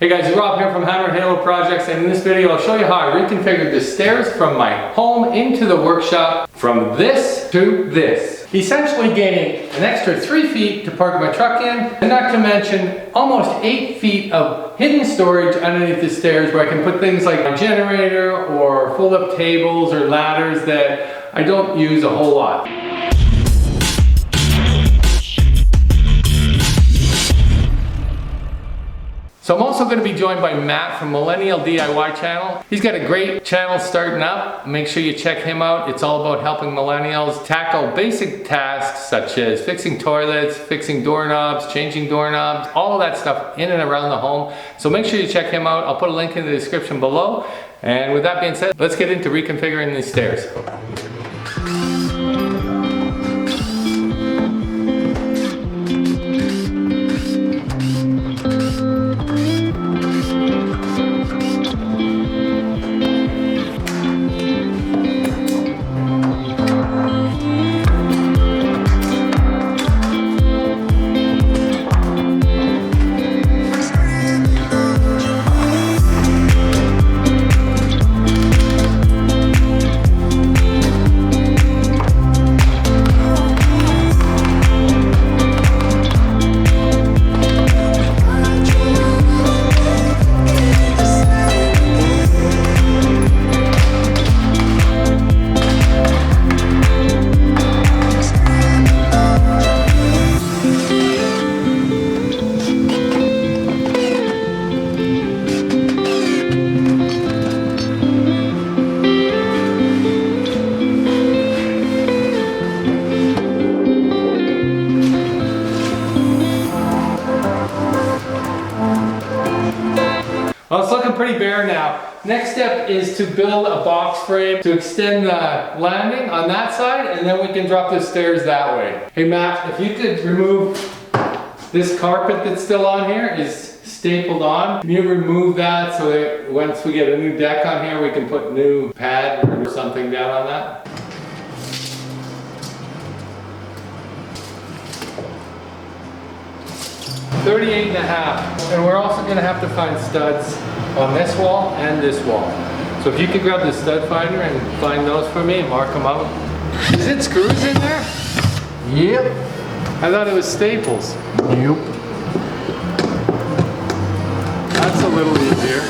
Hey guys, Rob here from Hammer Halo Projects, and in this video I'll show you how I reconfigured the stairs from my home into the workshop from this to this. Essentially gaining an extra 3 feet to park my truck in, and not to mention almost 8 feet of hidden storage underneath the stairs where I can put things like my generator or fold up tables or ladders that I don't use a whole lot. So I'm also going to be joined by Matt from Millennial DIY channel. He's got a great channel starting up. Make sure you check him out. It's all about helping millennials tackle basic tasks such as fixing toilets, fixing doorknobs, changing doorknobs, all of that stuff in and around the home. So make sure you check him out. I'll put a link in the description below. And with that being said, let's get into reconfiguring these stairs. Well, it's looking pretty bare now. Next step is to build a box frame to extend the landing on that side, and then we can drop the stairs that way. Hey Matt, if you could remove this carpet that's still on here is stapled on. Can you remove that so that once we get a new deck on here, we can put new pad or something down on that? $38.5, and we're also going to have to find studs on this wall and this wall. So if you could grab the stud finder and find those for me and mark them out. Is it screws in there? Yep. I thought it was staples. Yep. That's a little easier.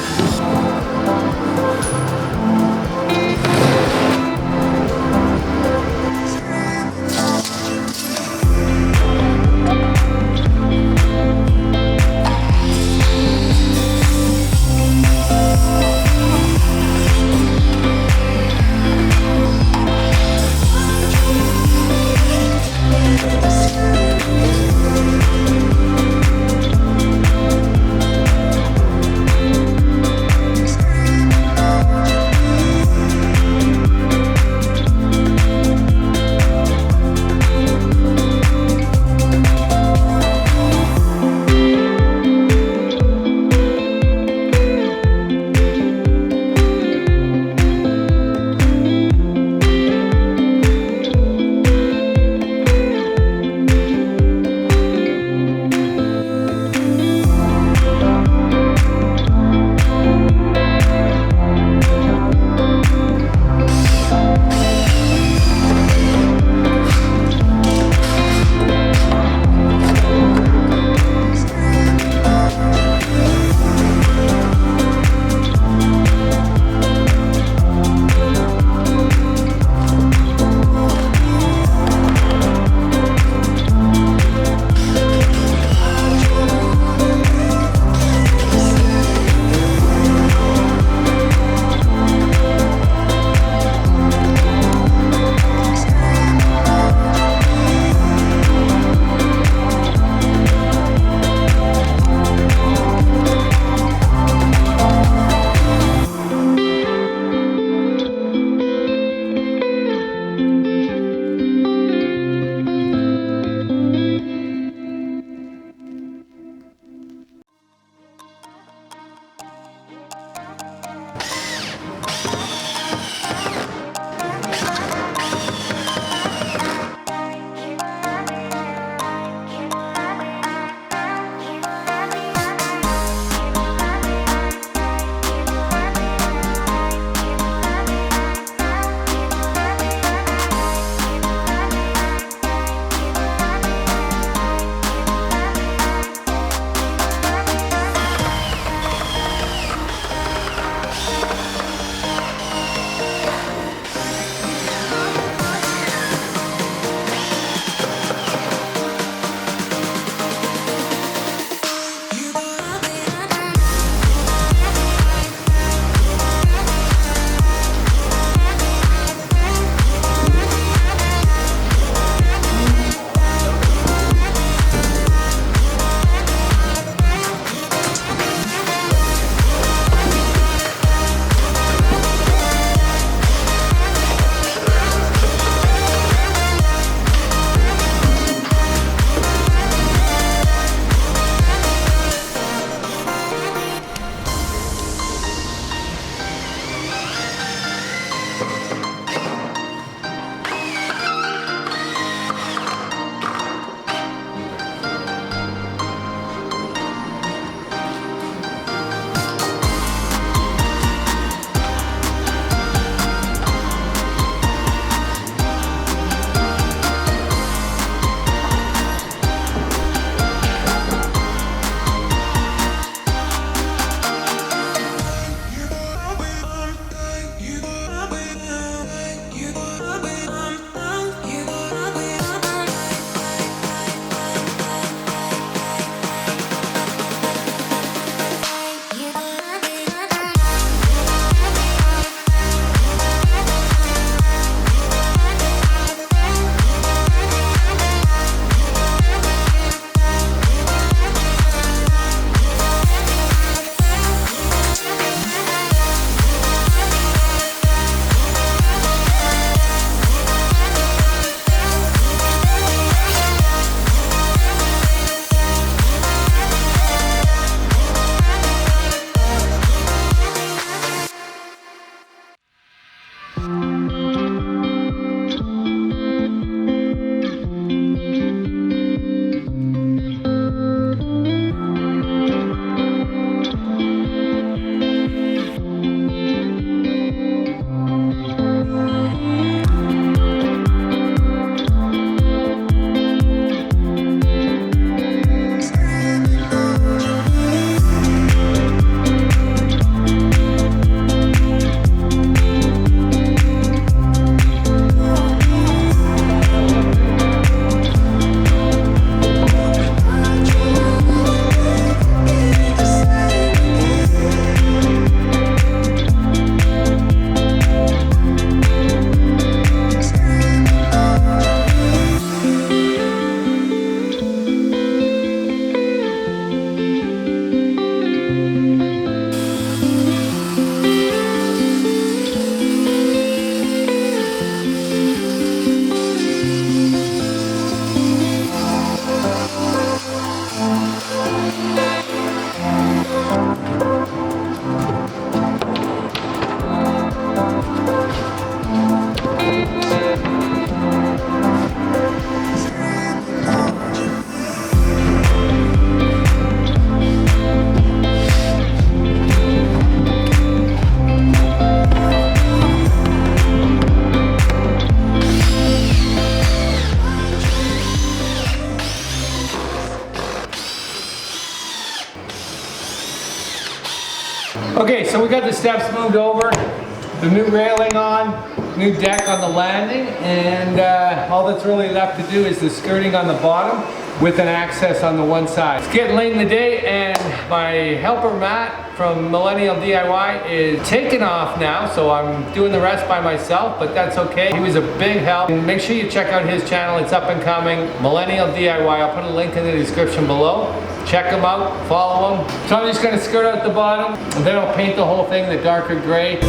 Okay, so we got the steps moved over, the new railing on, new deck on the landing, and all that's really left to do is the skirting on the bottom with an access on the one side. It's getting late in the day, and my helper Matt from Millennial DIY is taking off now, so I'm doing the rest by myself, but that's okay. He was a big help. And make sure you check out his channel. It's up and coming, Millennial DIY. I'll put a link in the description below. Check him out, follow him. So I'm just gonna skirt out the bottom, and then I'll paint the whole thing the darker gray.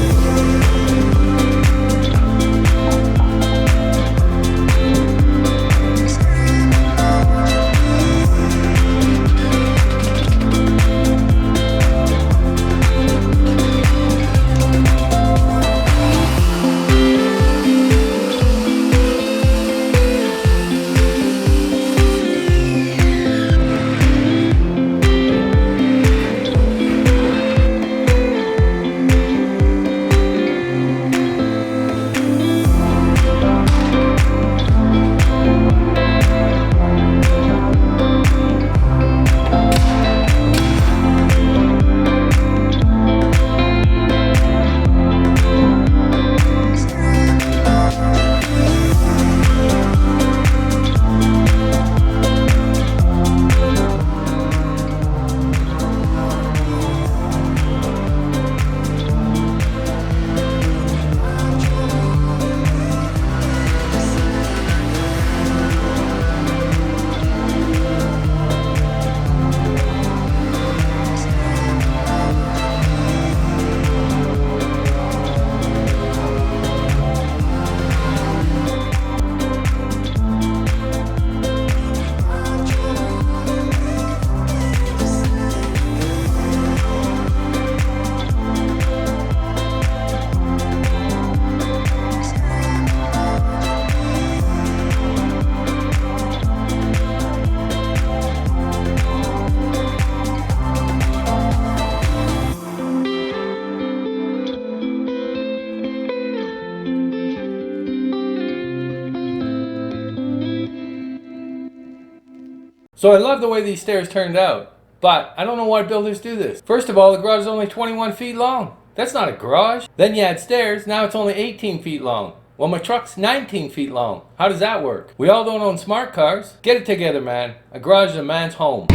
So I love the way these stairs turned out, but I don't know why builders do this. First of all, the garage is only 21 feet long. That's not a garage. Then you add stairs, now it's only 18 feet long. Well, my truck's 19 feet long. How does that work? We all don't own smart cars. Get it together, man. A garage is a man's home.